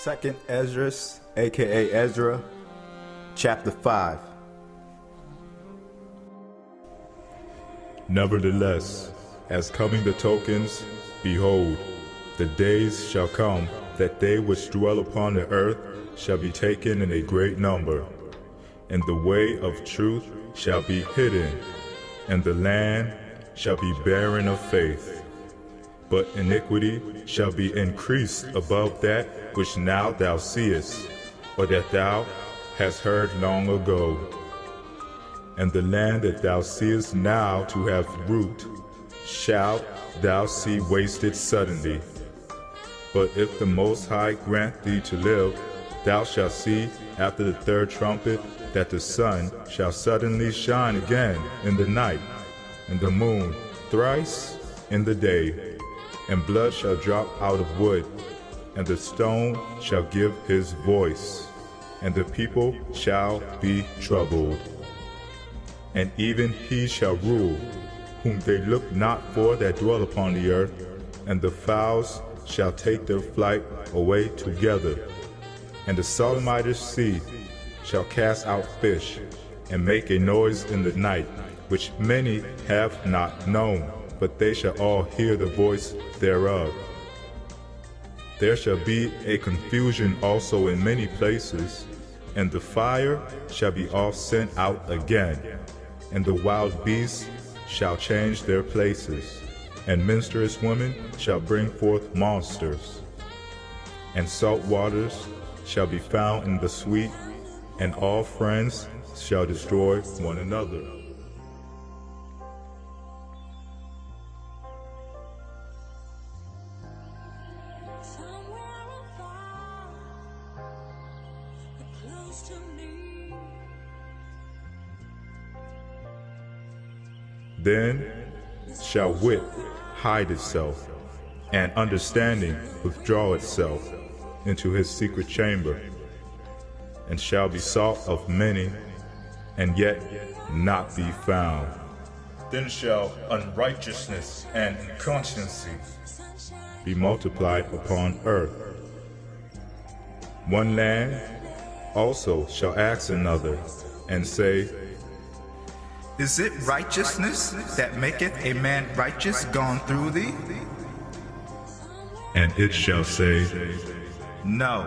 Second Ezra, aka Ezra, chapter 5. Nevertheless, as coming the tokens, behold, the days shall come that they which dwell upon the earth shall be taken in a great number, and the way of truth shall be hidden, and the land shall be barren of faith. But iniquity shall be increased above that which now thou seest, or that thou hast heard long ago. And the land that thou seest now to have root, shalt thou see wasted suddenly. But if the Most High grant thee to live, thou shalt see after the third trumpet that the sun shall suddenly shine again in the night, and the moon thrice in the day. And blood shall drop out of wood, and the stone shall give his voice, and the people shall be troubled. And even he shall rule, whom they look not for that dwell upon the earth, and the fowls shall take their flight away together. And the Sodomite sea shall cast out fish, and make a noise in the night, which many have not known, but they shall all hear the voice thereof. There shall be a confusion also in many places, and the fire shall be oft sent out again, and the wild beasts shall change their places, and menstruous women shall bring forth monsters, and salt waters shall be found in the sweet, and all friends shall destroy one another. Then shall wit hide itself, and understanding withdraw itself into his secret chamber, and shall be sought of many, and yet not be found. Then shall unrighteousness and inconstancy be multiplied upon earth. One land also shall ask another, and say, Is it righteousness that maketh a man righteous gone through thee? And it shall say, No.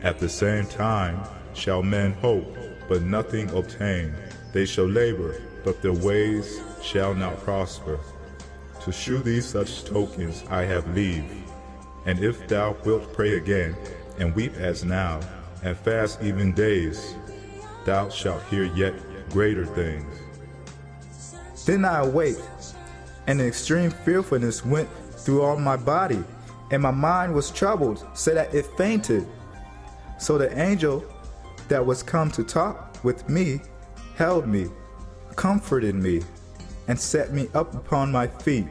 At the same time shall men hope, but nothing obtain. They shall labor, but their ways shall not prosper. To shew thee such tokens I have leave. And if thou wilt pray again, and weep as now, and fast even days, thou shalt hear yet greater things. Then I awaked, and an extreme fearfulness went through all my body, and my mind was troubled, so that it fainted. So the angel that was come to talk with me held me, comforted me, and set me up upon my feet.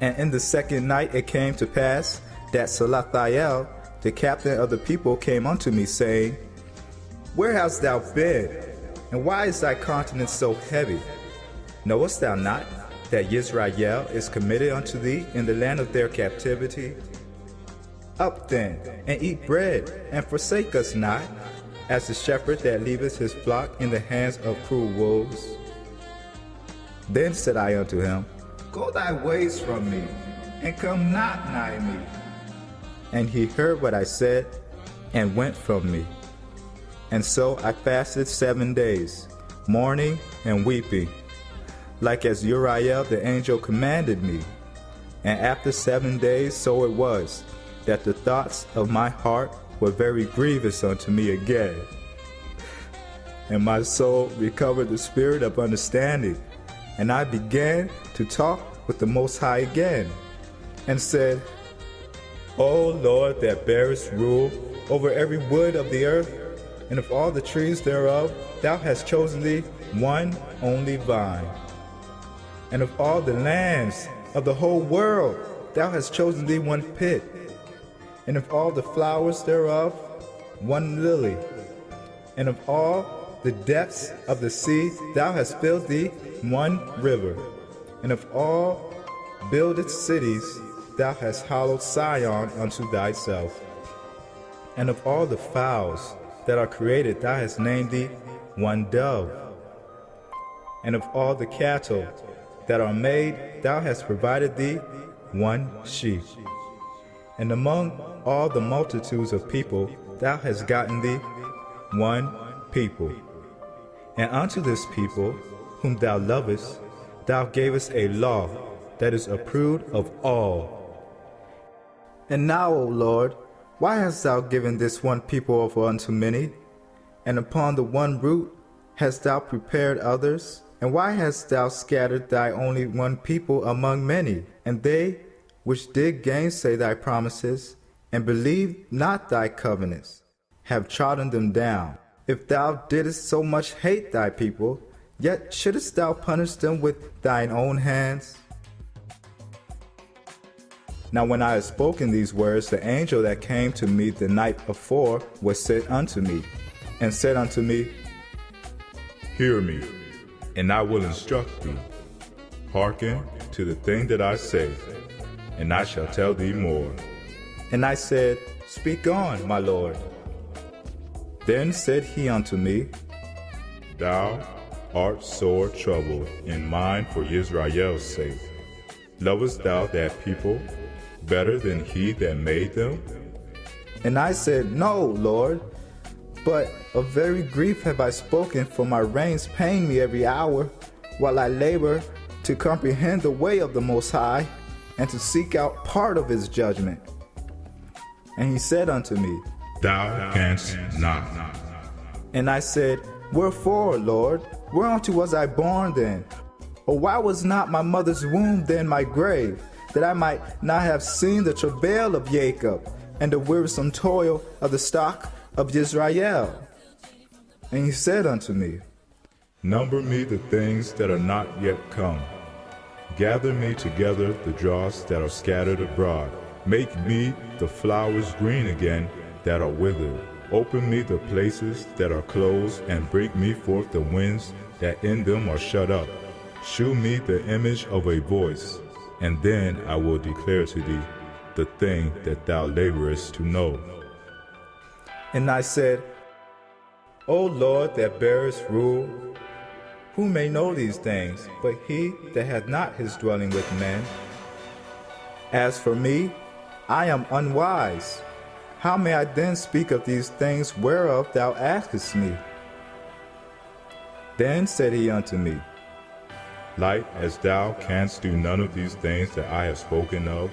And in the second night it came to pass that Salathiel, the captain of the people, came unto me, saying, Where hast thou been? And why is thy countenance so heavy? Knowest thou not that Israel is committed unto thee in the land of their captivity? Up then, and eat bread, and forsake us not, as the shepherd that leaveth his flock in the hands of cruel wolves. Then said I unto him, Go thy ways from me, and come not nigh me. And he heard what I said, and went from me. And so I fasted 7 days, mourning and weeping, like as Uriel the angel commanded me. And after 7 days so it was, that the thoughts of my heart were very grievous unto me again. And my soul recovered the spirit of understanding, and I began to talk with the Most High again, and said, O Lord that bearest rule over every wood of the earth, and of all the trees thereof, thou hast chosen thee one only vine. And of all the lands of the whole world, thou hast chosen thee one pit. And of all the flowers thereof, one lily. And of all the depths of the sea, thou hast filled thee one river. And of all builded cities, thou hast hallowed Sion unto thyself. And of all the fowls that are created thou hast named thee one dove. And of all the cattle that are made thou hast provided thee one sheep. And among all the multitudes of people thou hast gotten thee one people. And unto this people whom thou lovest thou gavest a law that is approved of all. And now, O Lord, why hast thou given this one people over unto many? And upon the one root hast thou prepared others? And why hast thou scattered thy only one people among many? And they which did gainsay thy promises, and believed not thy covenants, have trodden them down. If thou didst so much hate thy people, yet shouldest thou punish them with thine own hands? Now when I had spoken these words, the angel that came to me the night before was sent unto me, and said unto me, Hear me, and I will instruct thee. Hearken to the thing that I say, and I shall tell thee more. And I said, Speak on, my Lord. Then said he unto me, Thou art sore troubled in mind for Israel's sake. Lovest thou that people better than he that made them? And I said, No, Lord, but of very grief have I spoken, for my reins pain me every hour, while I labor to comprehend the way of the Most High, and to seek out part of his judgment. And he said unto me, Thou canst not. And I said, Wherefore, Lord? Whereunto was I born then? Or why was not my mother's womb then my grave, that I might not have seen the travail of Jacob, and the wearisome toil of the stock of Israel? And he said unto me, Number me the things that are not yet come. Gather me together the dross that are scattered abroad. Make me the flowers green again that are withered. Open me the places that are closed, and bring me forth the winds that in them are shut up. Shew me the image of a voice, and then I will declare to thee the thing that thou laborest to know. And I said, O Lord that bearest rule, who may know these things, but he that hath not his dwelling with men? As for me, I am unwise. How may I then speak of these things whereof thou askest me? Then said he unto me, Like as thou canst do none of these things that I have spoken of,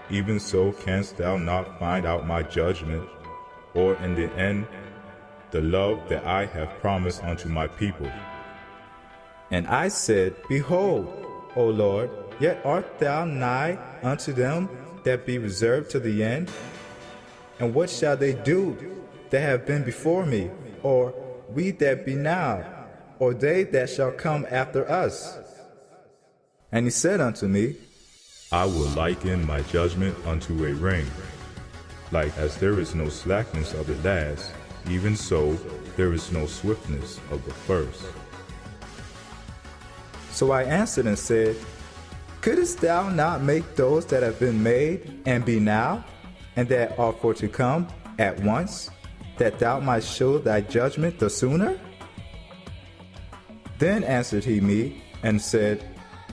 even so canst thou not find out my judgment, or in the end the love that I have promised unto my people. And I said, Behold, O Lord, yet art thou nigh unto them that be reserved to the end? And what shall they do that have been before me, or we that be now, or they that shall come after us? And he said unto me, I will liken my judgment unto a ring. Like as there is no slackness of the last, even so there is no swiftness of the first. So I answered and said, Couldest thou not make those that have been made and be now, and that are for to come at once, that thou mightst show thy judgment the sooner? Then answered he me and said,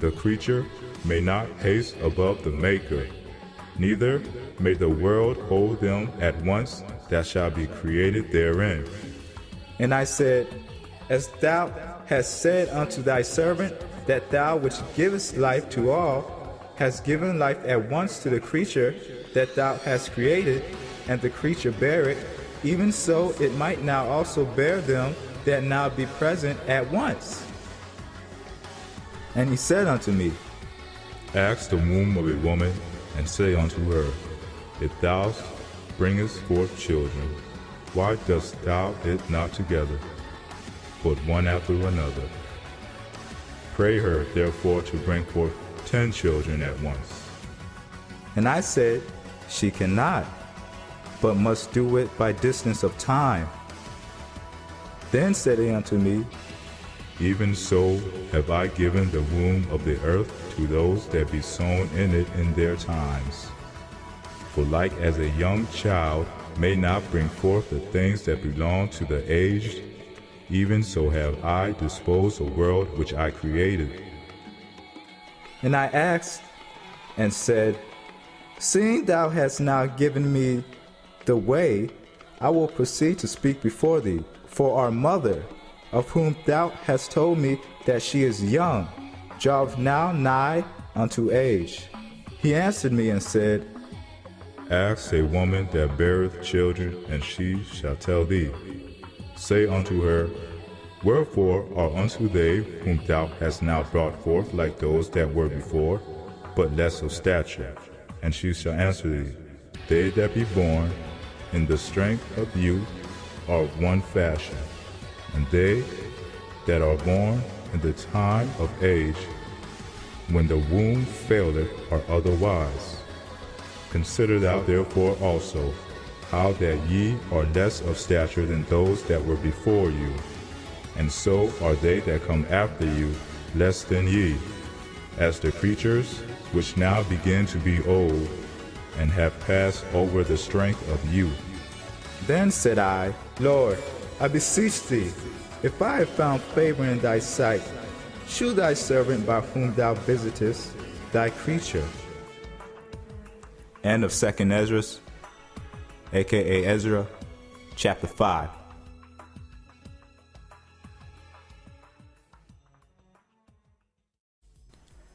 The creature may not haste above the Maker, neither may the world hold them at once that shall be created therein. And I said, As thou hast said unto thy servant, that thou which givest life to all, hast given life at once to the creature that thou hast created, and the creature bare it, even so it might now also bear them that now be present at once. And he said unto me, Ask the womb of a woman, and say unto her, If thou bringest forth children, why dost thou it not together, but one after another? Pray her therefore to bring forth 10 children at once. And I said, She cannot, but must do it by distance of time. Then said he unto me, Even so have I given the womb of the earth to those that be sown in it in their times. For like as a young child may not bring forth the things that belong to the aged, even so have I disposed the world which I created. And I asked and said, Seeing thou hast now given me the way, I will proceed to speak before thee. For our mother, of whom thou hast told me that she is young, draweth now nigh unto age. He answered me and said, Ask a woman that beareth children, and she shall tell thee. Say unto her, Wherefore are unto they whom thou hast now brought forth like those that were before, but less of stature? And she shall answer thee, They that be born in the strength of youth are of one fashion, and they that are born in the time of age, when the womb faileth, are otherwise. Consider thou therefore also how that ye are less of stature than those that were before you, and so are they that come after you less than ye, as the creatures which now begin to be old, and have passed over the strength of youth. Then said I, Lord, I beseech thee, if I have found favor in thy sight, shew thy servant by whom thou visitest thy creature. End of 2nd Ezra, aka Ezra, chapter 5.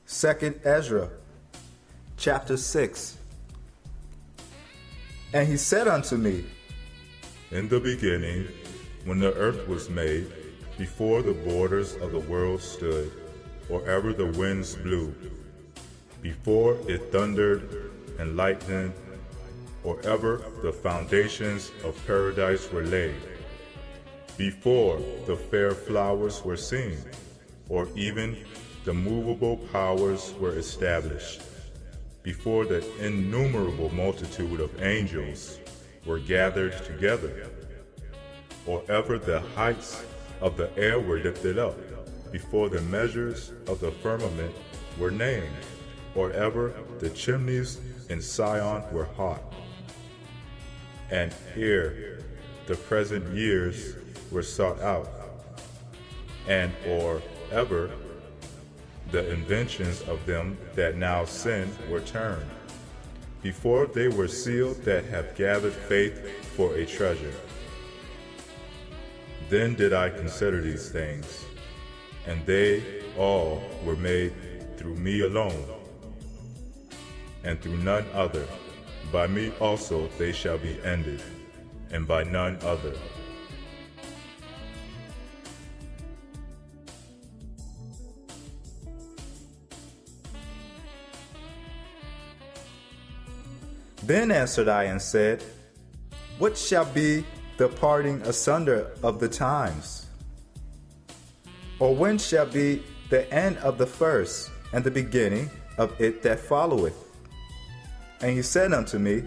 Second Ezra, chapter 6. And he said unto me, In the beginning, when the earth was made, before the borders of the world stood, or ever the winds blew, before it thundered and lightning, or ever the foundations of paradise were laid, before the fair flowers were seen, or even the movable powers were established, before the innumerable multitude of angels were gathered together, or ever the heights of the air were lifted up, before the measures of the firmament were named, or ever the chimneys in Sion were hot, and ere the present years were sought out, and or ever the inventions of them that now sin were turned, before they were sealed that have gathered faith for a treasure. Then did I consider these things, and they all were made through me alone, and through none other. By me also they shall be ended, and by none other. Then answered I and said, What shall be the parting asunder of the times? Or when shall be the end of the first, and the beginning of it that followeth? And he said unto me,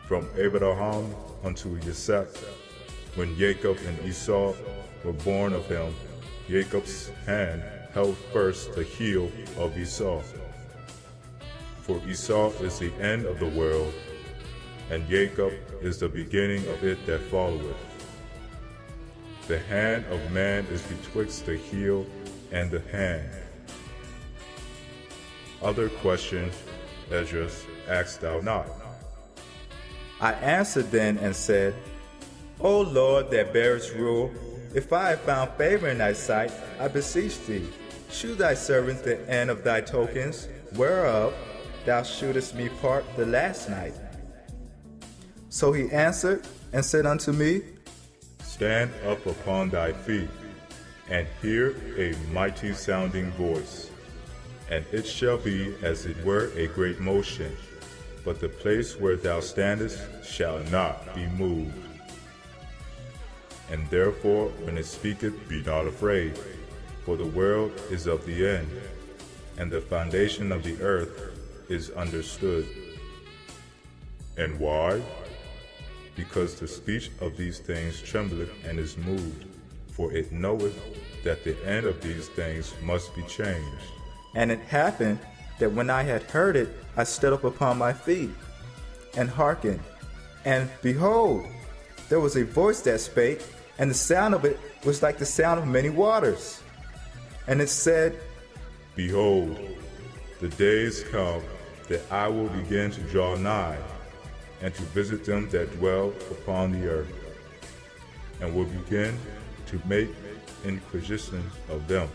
From Abraham unto Isaac, when Jacob and Esau were born of him, Jacob's hand held first the heel of Esau. For Esau is the end of the world, and Jacob is the beginning of it that followeth. The hand of man is betwixt the heel and the hand. Other questions, Ezra, asked thou not? I answered then and said, O Lord that bearest rule, if I have found favor in thy sight, I beseech thee, shew thy servant the end of thy tokens, whereof thou shewedst me part the last night. So he answered and said unto me, Stand up upon thy feet, and hear a mighty sounding voice. And it shall be as it were a great motion, but the place where thou standest shall not be moved. And therefore when it speaketh, be not afraid, for the world is of the end, and the foundation of the earth is understood. And why? Because the speech of these things trembleth and is moved, for it knoweth that the end of these things must be changed. And it happened that when I had heard it, I stood up upon my feet and hearkened. And behold, there was a voice that spake, and the sound of it was like the sound of many waters. And it said, Behold, the days come that I will begin to draw nigh, and to visit them that dwell upon the earth, and will begin to make inquisition of them,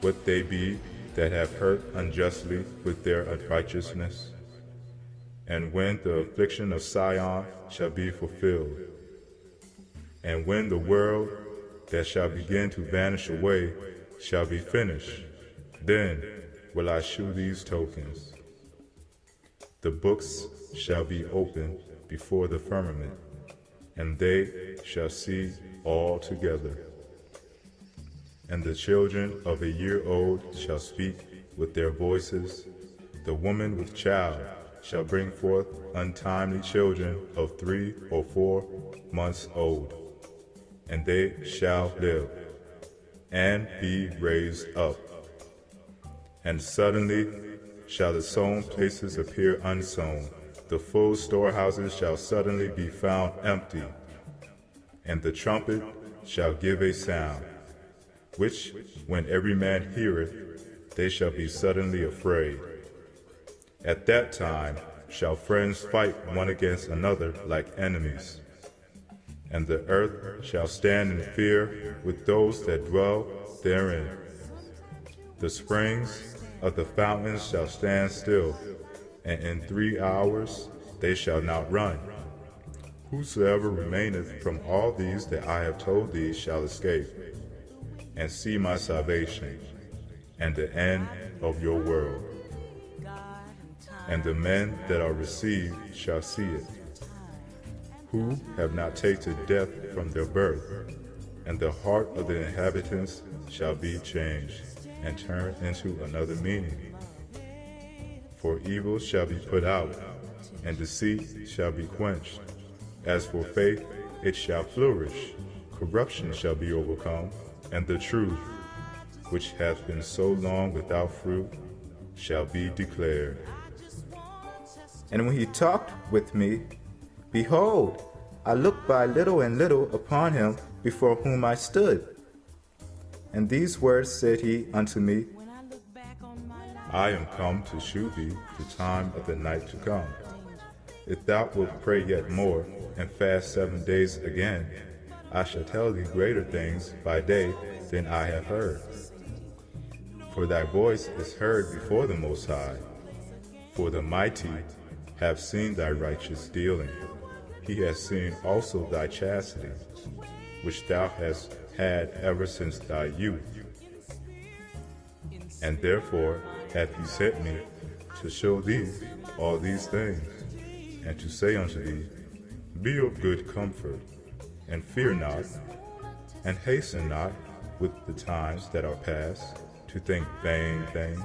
what they be that have hurt unjustly with their unrighteousness. And when the affliction of Sion shall be fulfilled, and when the world that shall begin to vanish away shall be finished, then will I shew these tokens. The books shall be opened before the firmament, and they shall see all together. And the children of a year old shall speak with their voices. The woman with child shall bring forth untimely children of 3 or 4 months old, and they shall live, and be raised up. And suddenly shall the sown places appear unsown, the full storehouses shall suddenly be found empty, and the trumpet shall give a sound, which when every man heareth, they shall be suddenly afraid. At that time shall friends fight one against another like enemies, and the earth shall stand in fear with those that dwell therein. The springs of the fountains shall stand still, and in 3 hours they shall not run. Whosoever remaineth from all these that I have told thee shall escape, and see my salvation, and the end of your world. And the men that are received shall see it, who have not tasted death from their birth, and the heart of the inhabitants shall be changed, and turned into another meaning. For evil shall be put out, and deceit shall be quenched. As for faith, it shall flourish. Corruption shall be overcome, and the truth, which hath been so long without fruit, shall be declared. And when he talked with me, behold, I looked by little and little upon him before whom I stood. And these words said he unto me, I am come to shew thee the time of the night to come. If thou wilt pray yet more, and fast 7 days again, I shall tell thee greater things by day than I have heard. For thy voice is heard before the Most High. For the mighty have seen thy righteous dealing. He has seen also thy chastity, which thou hast had ever since thy youth. And therefore hath he sent me to show thee all these things, and to say unto thee, Be of good comfort, and fear not, and hasten not with the times that are past, to think vain things,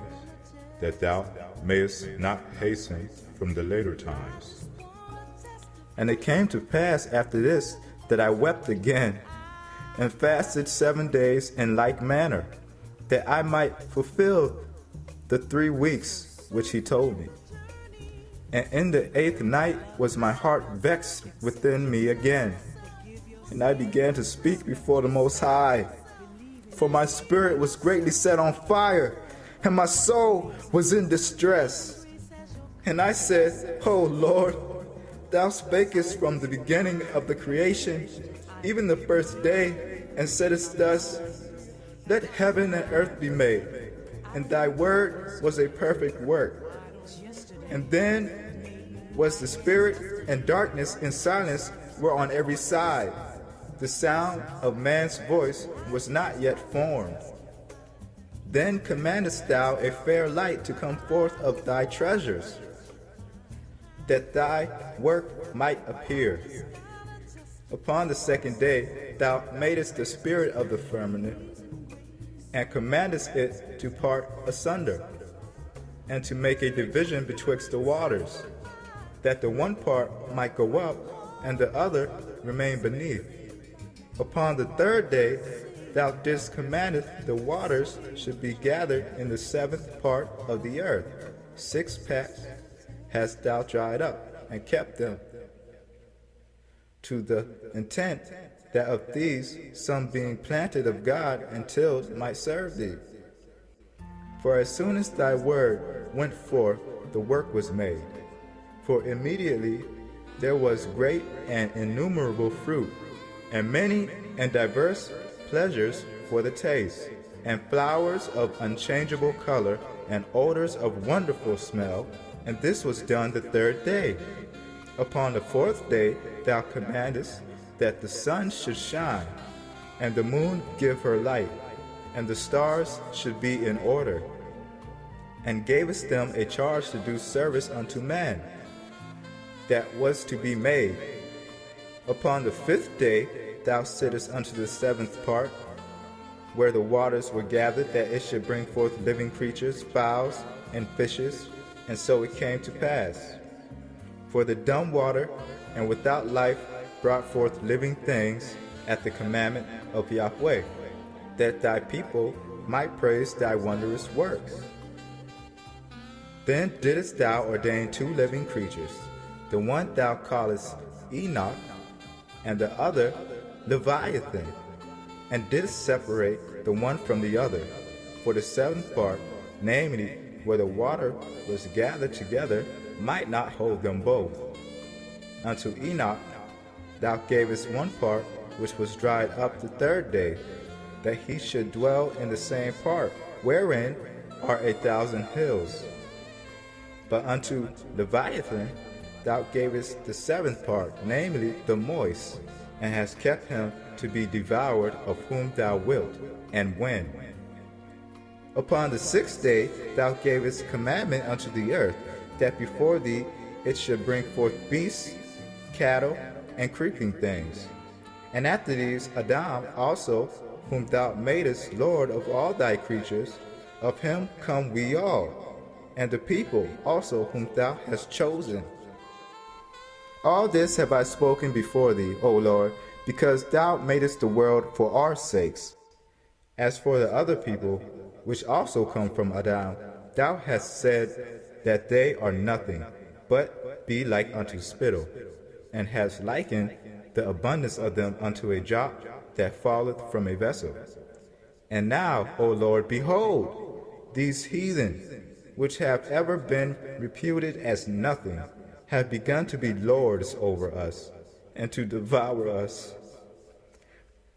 that thou mayest not hasten from the later times. And it came to pass after this that I wept again, and fasted 7 days in like manner, that I might fulfill the 3 weeks which he told me. And in the 8th night was my heart vexed within me again, and I began to speak before the Most High. For my spirit was greatly set on fire, and my soul was in distress. And I said, O Lord, thou spakest from the beginning of the creation, even the first day, and saidest thus, Let heaven and earth be made. And thy word was a perfect work. And then was the spirit, and darkness and silence were on every side. The sound of man's voice was not yet formed. Then commandest thou a fair light to come forth of thy treasures, that thy work might appear. Upon the 2nd day thou madest the spirit of the firmament, and commandest it to part asunder, and to make a division betwixt the waters, that the one part might go up, and the other remain beneath. Upon the 3rd day thou didst commandeth the waters should be gathered in the seventh part of the earth. 6 packs hast thou dried up, and kept them, to the intent that of these some being planted of God and tilled might serve thee. For as soon as thy word went forth, the work was made. For immediately there was great and innumerable fruit, and many and diverse pleasures for the taste, and flowers of unchangeable color, and odors of wonderful smell. And this was done the 3rd day. Upon the 4th day thou commandest that the sun should shine, and the moon give her light, and the stars should be in order, and gavest them a charge to do service unto man that was to be made. Upon the 5th day thou sittest unto the 7th part, where the waters were gathered, that it should bring forth living creatures, fowls, and fishes. And so it came to pass. For the dumb water and without life brought forth living things at the commandment of Yahweh, that thy people might praise thy wondrous works. Then didst thou ordain 2 living creatures, the one thou callest Enoch, and the other Leviathan, and didst separate the one from the other. For the 7th part, namely where the water was gathered together, might not hold them both. Unto Enoch thou gavest one part which was dried up the 3rd day, that he should dwell in the same part, wherein are 1,000 hills. But unto Leviathan thou gavest the 7th part, namely the moist, and hast kept him to be devoured of whom thou wilt, and when. Upon the 6th day thou gavest commandment unto the earth, that before thee it should bring forth beasts, cattle, and creeping things. And after these Adam also, whom thou madest Lord of all thy creatures, of him come we all, and the people also whom thou hast chosen. All this have I spoken before thee, O Lord, because thou madest the world for our sakes. As for the other people, which also come from Adam, thou hast said that they are nothing, but be like unto spittle, and hast likened the abundance of them unto a drop that falleth from a vessel. And now, O Lord, behold, these heathen, which have ever been reputed as nothing, have begun to be lords over us, and to devour us.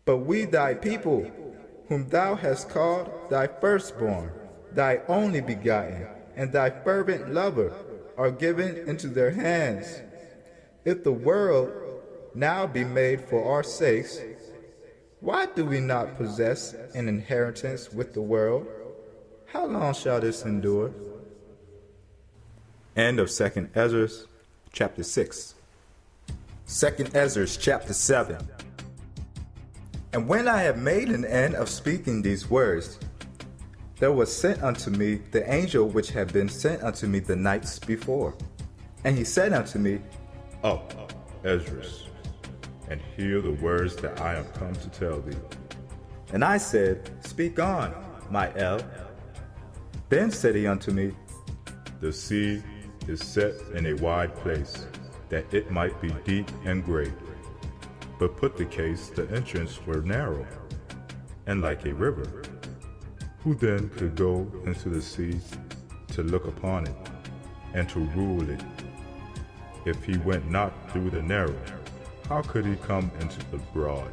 But we thy people, whom thou hast called thy firstborn, thy only begotten, and thy fervent lover, are given into their hands. If the world now be made for our sakes, why do we not possess an inheritance with the world? How long shall this endure? End of 2 Ezra, chapter 6. 2 Ezra, chapter 7. And when I had made an end of speaking these words, there was sent unto me the angel which had been sent unto me the nights before. And he said unto me, Up, Ezra, and hear the words that I am come to tell thee. And I said, Speak on, my El. Then said he unto me, The sea is set in a wide place, that it might be deep and great. But put the case, the entrance were narrow, and like a river. Who then could go into the sea to look upon it, and to rule it? If he went not through the narrow, how could he come into the broad?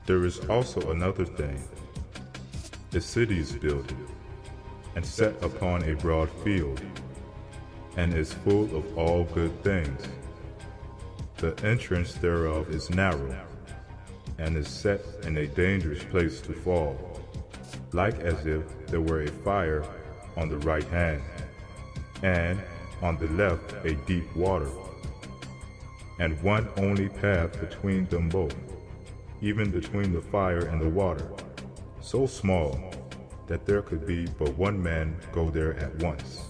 There is also another thing. The city is built, and set upon a broad field, and is full of all good things. The entrance thereof is narrow, and is set in a dangerous place to fall, like as if there were a fire on the right hand, and on the left a deep water, and one only path between them both, even between the fire and the water, so small that there could be but one man go there at once.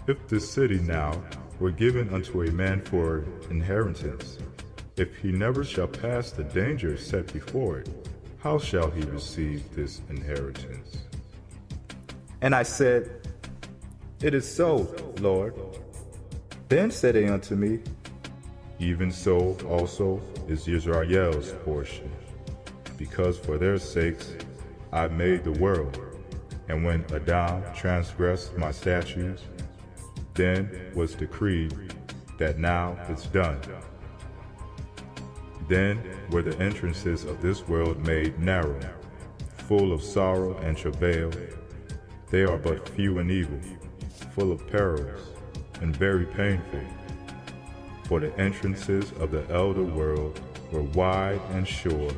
If the city now were given unto a man for inheritance, If he never shall pass the danger set before it, how shall he receive this inheritance? And I said, It is so, Lord. Then said he unto me, Even so also is Israel's portion, because for their sakes I made the world, and when Adam transgressed my statutes, then was decreed that now it's done. Then were the entrances of this world made narrow, full of sorrow and travail. They are but few and evil, full of perils, and very painful. For the entrances of the elder world were wide and sure,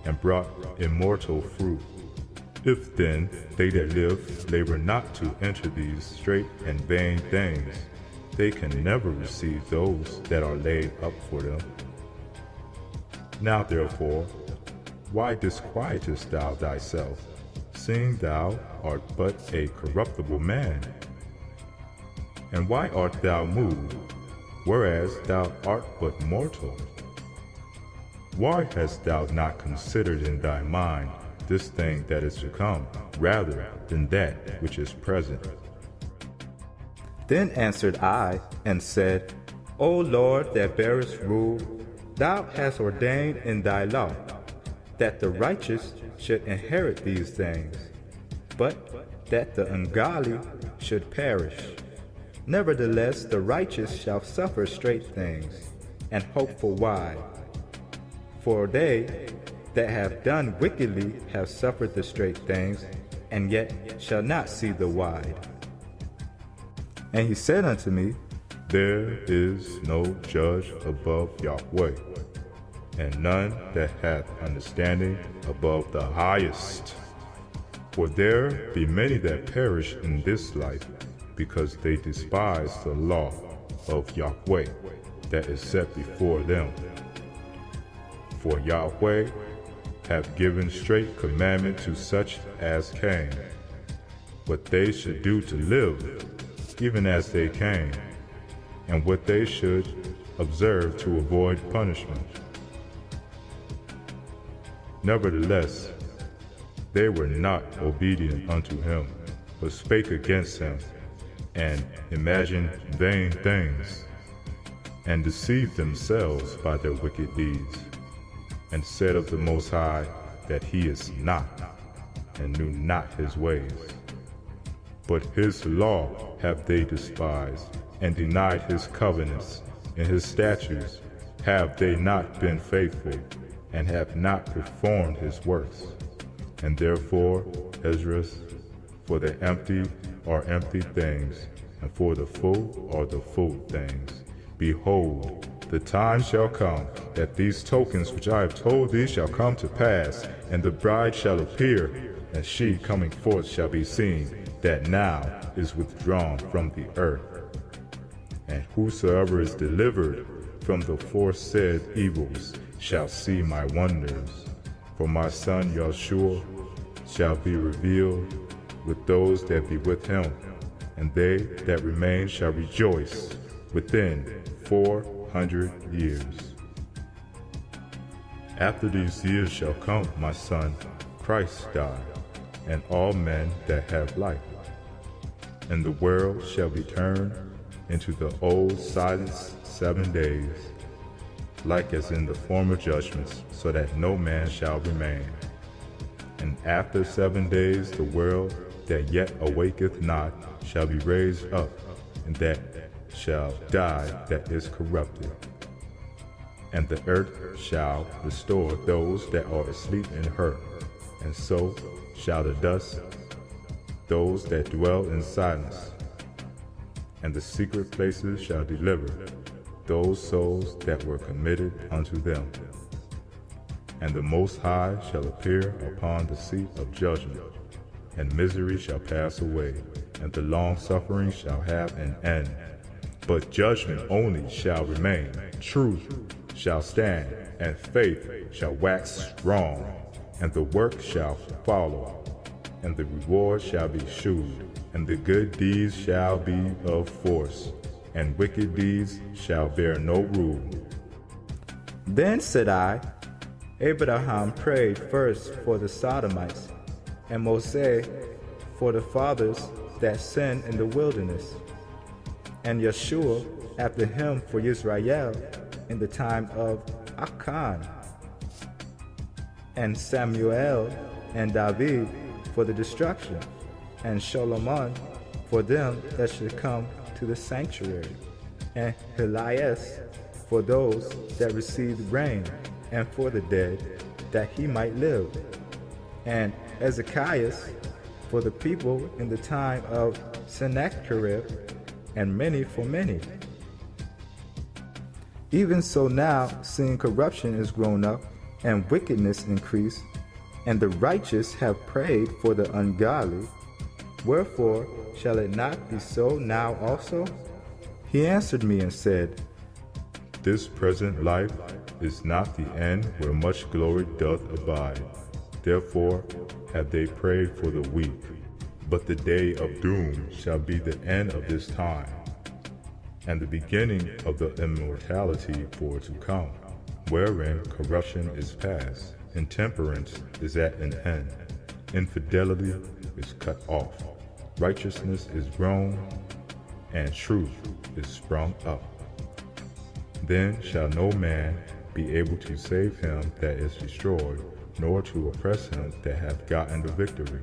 and brought immortal fruit. If then they that live labor not to enter these straight and vain things, they can never receive those that are laid up for them. Now therefore, why disquietest thou thyself, seeing thou art but a corruptible man? And why art thou moved, whereas thou art but mortal? Why hast thou not considered in thy mind this thing that is to come, rather than that which is present? Then answered I, and said, O Lord that bearest rule, thou hast ordained in thy law that the righteous should inherit these things, but that the ungodly should perish. Nevertheless, the righteous shall suffer straight things, and hope for wide. For they that have done wickedly have suffered the straight things, and yet shall not see the wide. And he said unto me, There is no judge above Yahweh, and none that hath understanding above the highest. For there be many that perish in this life, because they despise the law of Yahweh that is set before them. For Yahweh hath given straight commandment to such as came, what they should do to live, even as they came, and what they should observe to avoid punishment. Nevertheless, they were not obedient unto him, but spake against him, and imagined vain things, and deceived themselves by their wicked deeds, and said of the Most High that he is not, and knew not his ways. But his law have they despised, and denied his covenants, and his statutes have they not been faithful, and have not performed his works. And therefore, Ezra, for the empty are empty things, and for the full are the full things. Behold, the time shall come that these tokens which I have told thee shall come to pass, and the bride shall appear, and she coming forth shall be seen, that now is withdrawn from the earth. And whosoever is delivered from the foresaid evils shall see my wonders. For my son Yahshua shall be revealed with those that be with him, and they that remain shall rejoice within 400 years. After these years shall come, my son Christ die, and all men that have life. And the world shall be turned into the old silence 7 days, like as in the former judgments, so that no man shall remain. And after 7 days the world that yet awaketh not shall be raised up, and that shall die that is corrupted. And the earth shall restore those that are asleep in her, and so shall the dust those that dwell in silence. And the secret places shall deliver those souls that were committed unto them. And the Most High shall appear upon the seat of judgment, and misery shall pass away, and the long suffering shall have an end. But judgment only shall remain, truth shall stand, and faith shall wax strong, and the work shall follow, and the reward shall be shewed, and the good deeds shall be of force, and wicked deeds shall bear no rule. Then said I, Abraham prayed first for the Sodomites, and Moses for the fathers that sinned in the wilderness, and Yeshua after him for Israel in the time of Achan, and Samuel and David for the destruction, and Solomon for them that should come to the sanctuary, and Elias for those that received rain, and for the dead, that he might live, and Ezekias for the people in the time of Sennacherib, and many for many. Even so now, seeing corruption is grown up, and wickedness increased, and the righteous have prayed for the ungodly, wherefore shall it not be so now also? He answered me and said, This present life is not the end where much glory doth abide. Therefore have they prayed for the weak. But the day of doom shall be the end of this time, and the beginning of the immortality for to come, wherein corruption is past, intemperance is at an end, infidelity is cut off, righteousness is grown, and truth is sprung up. Then shall no man be able to save him that is destroyed, nor to oppress him that hath gotten the victory.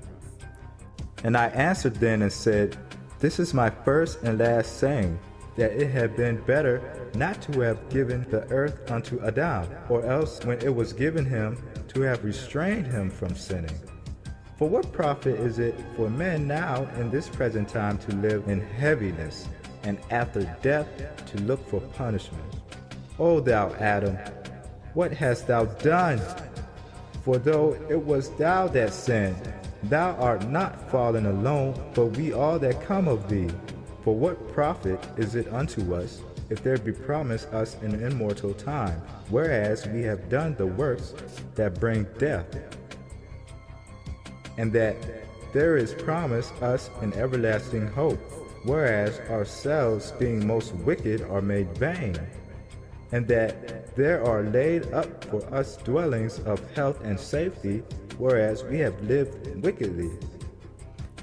And I answered then and said, This is my first and last saying, that it had been better not to have given the earth unto Adam, or else when it was given him, to have restrained him from sinning. For what profit is it for men now in this present time to live in heaviness, and after death to look for punishment? O thou Adam, what hast thou done? For though it was thou that sinned, thou art not fallen alone, but we all that come of thee. For what profit is it unto us, if there be promised us an immortal time, whereas we have done the works that bring death? And that there is promised us an everlasting hope, whereas ourselves being most wicked are made vain, and that there are laid up for us dwellings of health and safety, whereas we have lived wickedly,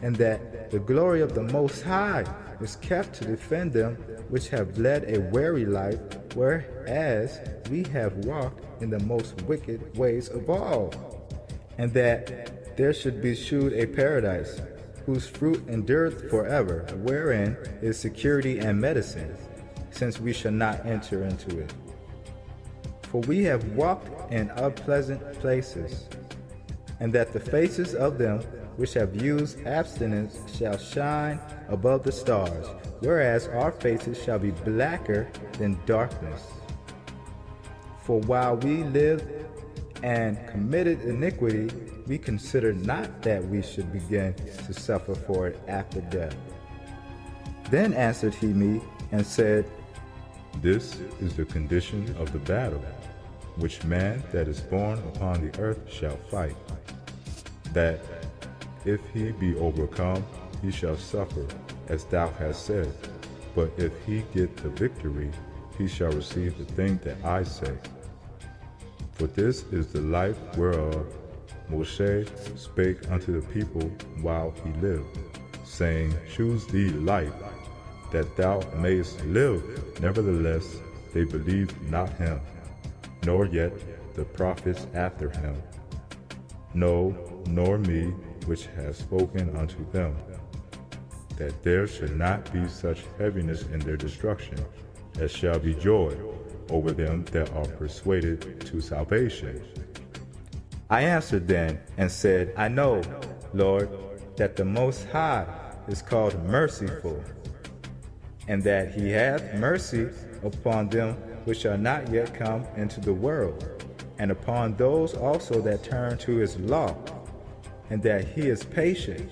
and that the glory of the Most High is kept to defend them which have led a weary life, whereas we have walked in the most wicked ways of all, and that there should be shewed a paradise, whose fruit endureth forever, wherein is security and medicine, since we shall not enter into it. For we have walked in unpleasant places, and that the faces of them which have used abstinence shall shine above the stars, whereas our faces shall be blacker than darkness. For while we lived and committed iniquity, we considered not that we should begin to suffer for it after death. Then answered he me and said, This is the condition of the battle, which man that is born upon the earth shall fight, that if he be overcome, he shall suffer, as thou hast said. But if he get the victory, he shall receive the thing that I say. For this is the life whereof Moshe spake unto the people while he lived, saying, Choose thee life, that thou mayest live. Nevertheless, they believed not him, nor yet the prophets after him. No, nor me, which have spoken unto them, that there should not be such heaviness in their destruction, as shall be joy over them that are persuaded to salvation. I answered then and said, I know, Lord, that the Most High is called merciful, and that he hath mercy upon them which are not yet come into the world, and upon those also that turn to his law, and that he is patient,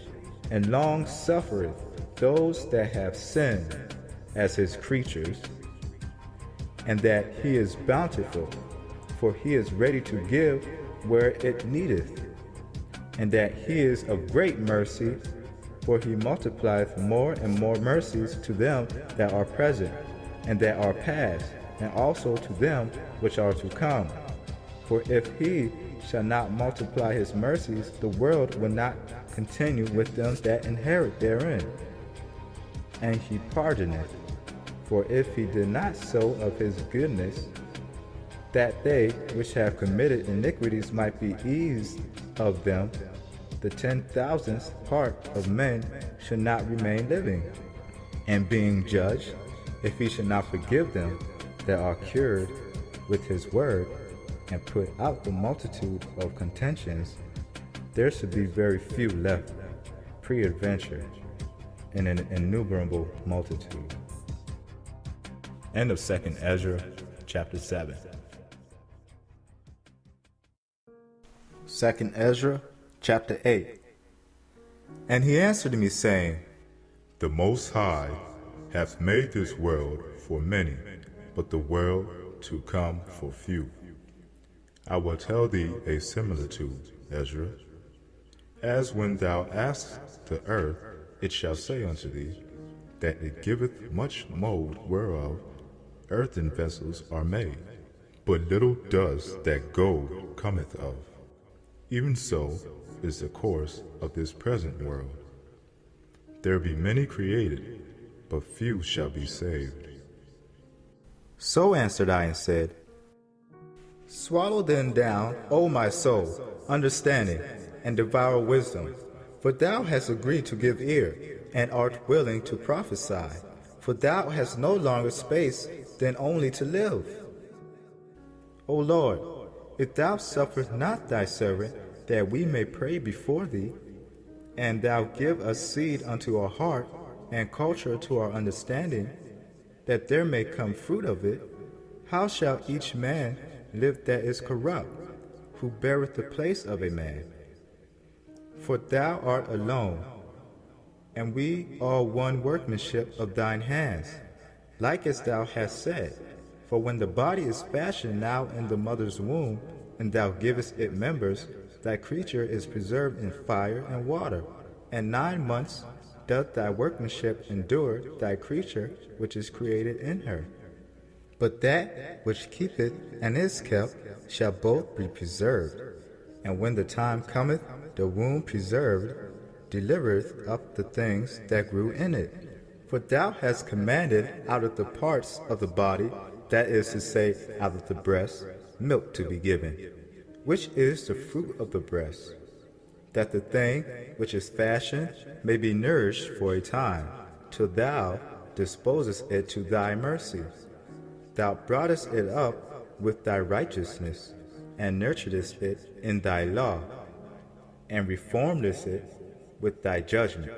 and long suffereth those that have sinned as his creatures, and that he is bountiful, for he is ready to give where it needeth, and that he is of great mercy, for he multiplieth more and more mercies to them that are present, and that are past, and also to them which are to come. For if he shall not multiply his mercies, the world will not continue with them that inherit therein. And he pardoneth. For if he did not so of his goodness, that they which have committed iniquities might be eased of them, the 10,000th part of men should not remain living. And being judged, if he should not forgive them that are cured with his word, and put out the multitude of contentions, there should be very few left pre-adventure in an innumerable multitude. End of 2nd Ezra, chapter 7. 2nd Ezra, chapter 8. And he answered me, saying, The Most High hath made this world for many, but the world to come for few. I will tell thee a similitude, Ezra. As when thou askest the earth, it shall say unto thee, that it giveth much mold whereof earthen vessels are made, but little dust that gold cometh of. Even so is the course of this present world. There be many created, but few shall be saved. So answered I and said, Swallow then down, O my soul, understanding, and devour wisdom. For thou hast agreed to give ear, and art willing to prophesy. For thou hast no longer space than only to live. O Lord, if thou sufferest not thy servant, that we may pray before thee, and thou give us seed unto our heart, and culture to our understanding, that there may come fruit of it, how shall each man live that is corrupt, who beareth the place of a man? For thou art alone, and we are one workmanship of thine hands, like as thou hast said. For when the body is fashioned now in the mother's womb, and thou givest it members, thy creature is preserved in fire and water, and 9 months doth thy workmanship endure thy creature which is created in her. But that which keepeth and is kept shall both be preserved. And when the time cometh, the womb preserved delivereth up the things that grew in it. For thou hast commanded out of the parts of the body, that is to say, out of the breast, milk to be given, which is the fruit of the breast, that the thing which is fashioned may be nourished for a time, till thou disposest it to thy mercy. Thou broughtest it up with thy righteousness, and nurturedst it in thy law, and reformedst it with thy judgment.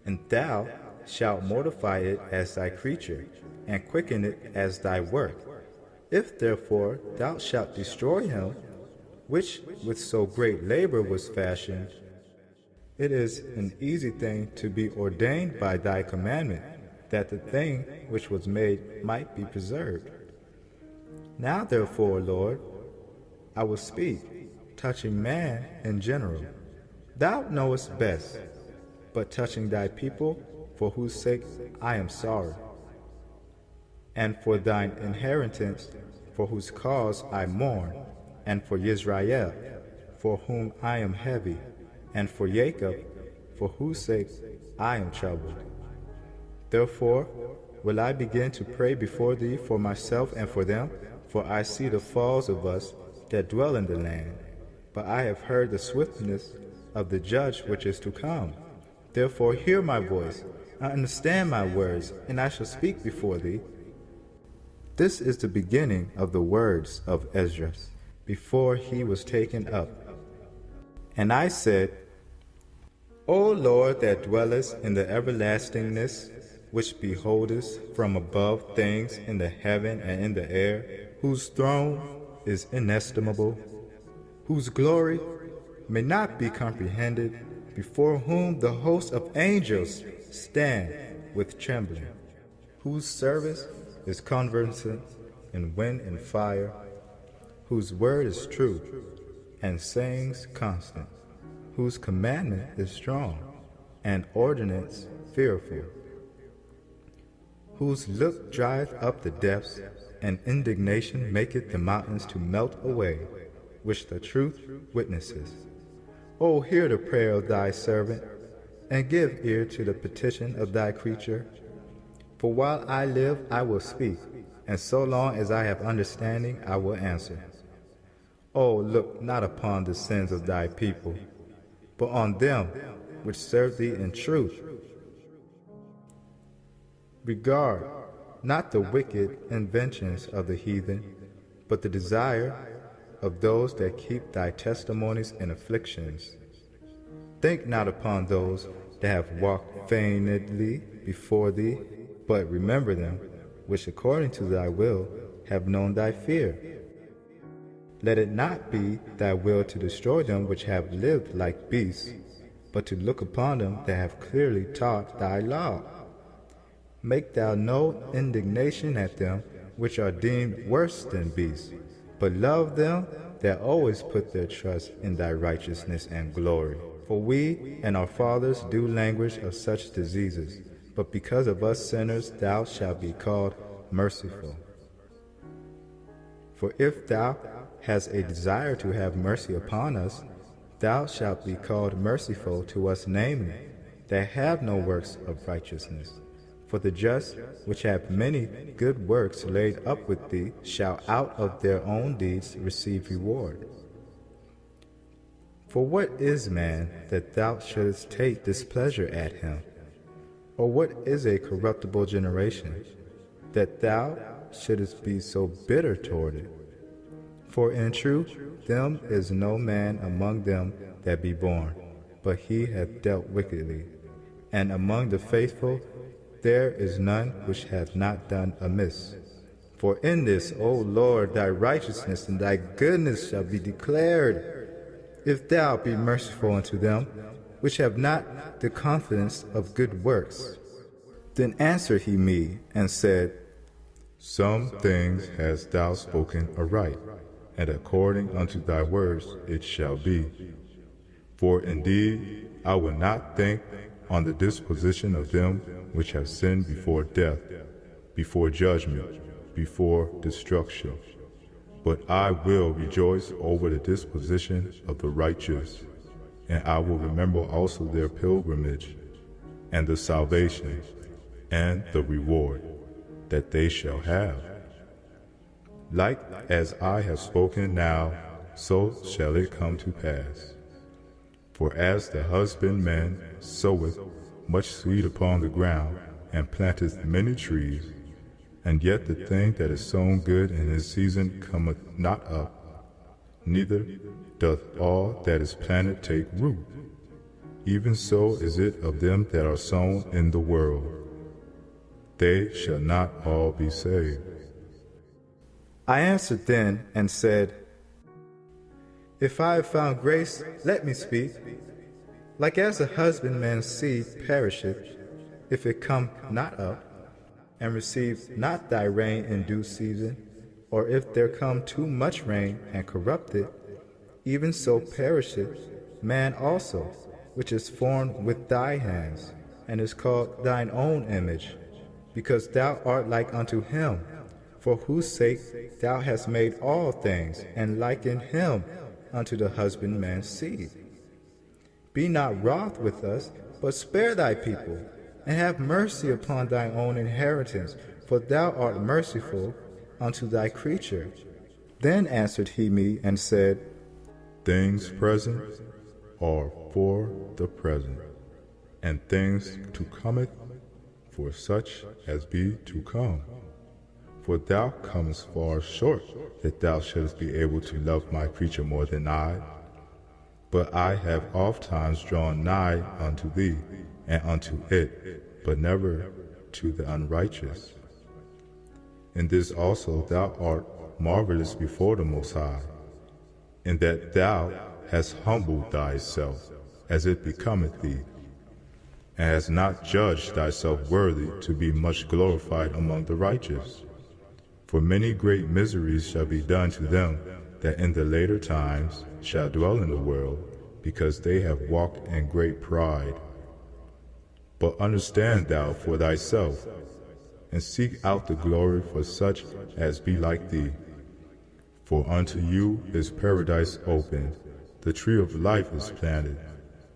And thou shalt mortify it as thy creature, and quicken it as thy work. If therefore thou shalt destroy him, which with so great labor was fashioned, it is an easy thing to be ordained by thy commandment, that the thing which was made might be preserved. Now therefore, Lord, I will speak, touching man in general. Thou knowest best, but touching thy people, for whose sake I am sorry, and for thine inheritance, for whose cause I mourn, and for Israel, for whom I am heavy, and for Jacob, for whose sake I am troubled. Therefore will I begin to pray before thee for myself and for them, for I see the falls of us that dwell in the land. But I have heard the swiftness of the judge which is to come. Therefore hear my voice, I understand my words, and I shall speak before thee. This is the beginning of the words of Ezra, before he was taken up. And I said, O Lord that dwellest in the everlastingness, which beholdest from above things in the heaven and in the air, whose throne is inestimable, whose glory may not be comprehended, before whom the host of angels stand with trembling, whose service is conversant in wind and fire, whose word is true, and sayings constant, whose commandment is strong, and ordinance fearful, whose look drieth up the depths, and indignation maketh the mountains to melt away, which the truth witnesses. O hear the prayer of thy servant, and give ear to the petition of thy creature. For while I live I will speak, and so long as I have understanding I will answer. O look not upon the sins of thy people, but on them which serve thee in truth. Regard not the wicked inventions of the heathen, but the desire of those that keep thy testimonies in afflictions. Think not upon those that have walked feignedly before thee, but remember them which according to thy will have known thy fear. Let it not be thy will to destroy them which have lived like beasts, but to look upon them that have clearly taught thy law. Make thou no indignation at them which are deemed worse than beasts, but love them that always put their trust in thy righteousness and glory. For we and our fathers do languish of such diseases, but because of us sinners thou shalt be called merciful. For if thou hast a desire to have mercy upon us, thou shalt be called merciful to us, namely, that have no works of righteousness. For the just, which have many good works laid up with thee, shall out of their own deeds receive reward. For what is man, that thou shouldest take displeasure at him? Or what is a corruptible generation, that thou shouldest be so bitter toward it? For in truth, them is no man among them that be born, but he hath dealt wickedly. And among the faithful there is none which hath not done amiss. For in this, O Lord, thy righteousness and thy goodness shall be declared, if thou be merciful unto them which have not the confidence of good works. Then answered he me, and said, Some things hast thou spoken aright, and according unto thy words it shall be. For indeed I will not think on the disposition of them which have sinned before death, before judgment, before destruction. But I will rejoice over the disposition of the righteous, and I will remember also their pilgrimage, and the salvation, and the reward that they shall have. Like as I have spoken now, so shall it come to pass. For as the husbandman soweth much seed upon the ground, and planteth many trees, and yet the thing that is sown good in his season cometh not up, neither doth all that is planted take root. Even so is it of them that are sown in the world. They shall not all be saved. I answered then and said, If I have found grace, let me speak. Like as a husbandman's seed perisheth, if it come not up, and receive not thy rain in due season, or if there come too much rain and corrupt it, even so perisheth man also, which is formed with thy hands, and is called thine own image, because thou art like unto him, for whose sake thou hast made all things, and likened him unto the husbandman's seed. Be not wroth with us, but spare thy people, and have mercy upon thine own inheritance, for thou art merciful unto thy creature. Then answered he me and said, Things present are for the present, and things to cometh for such as be to come. For thou comest far short that thou shouldest be able to love my creature more than I. But I have ofttimes drawn nigh unto thee, and unto it, but never to the unrighteous. In this also thou art marvelous before the Most High, in that thou hast humbled thyself, as it becometh thee, and hast not judged thyself worthy to be much glorified among the righteous. For many great miseries shall be done to them that in the later times shall dwell in the world, because they have walked in great pride. But understand thou for thyself, and seek out the glory for such as be like thee. For unto you is paradise opened, the tree of life is planted,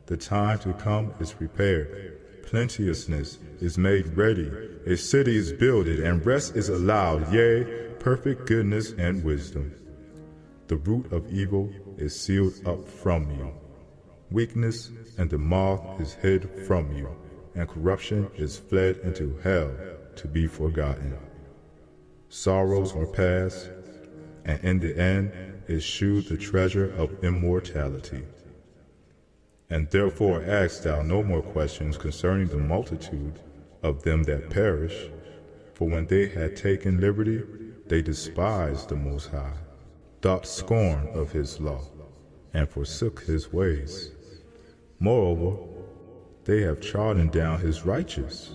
the time to come is prepared, plenteousness is made ready, a city is builded, and rest is allowed, yea, perfect goodness and wisdom. The root of evil is sealed up from you. Weakness and the moth is hid from you, and corruption is fled into hell to be forgotten. Sorrows are past, and in the end is shewed the treasure of immortality. And therefore ask thou no more questions concerning the multitude of them that perish, for when they had taken liberty, they despised the Most High, thought scorn of his law, and forsook his ways. Moreover, they have trodden down his righteous,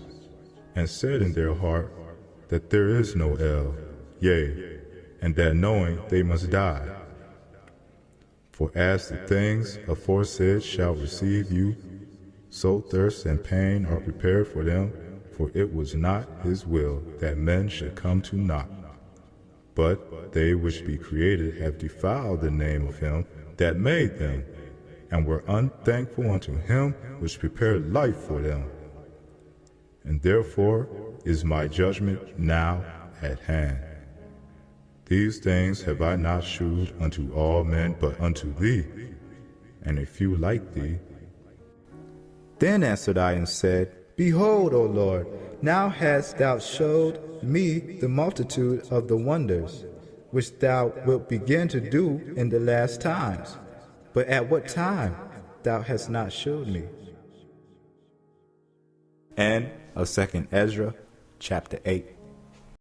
and said in their heart that there is no El, yea, and that knowing they must die. For as the things aforesaid shall receive you, so thirst and pain are prepared for them, for it was not his will that men should come to naught. But they which be created have defiled the name of him that made them, and were unthankful unto him which prepared life for them. And therefore is my judgment now at hand. These things have I not shewed unto all men, but unto thee, and a few like thee. Then answered I and said, Behold, O Lord, now hast thou showed me the multitude of the wonders, which thou wilt begin to do in the last times. But at what time thou hast not showed me. End of 2 Ezra, chapter 8.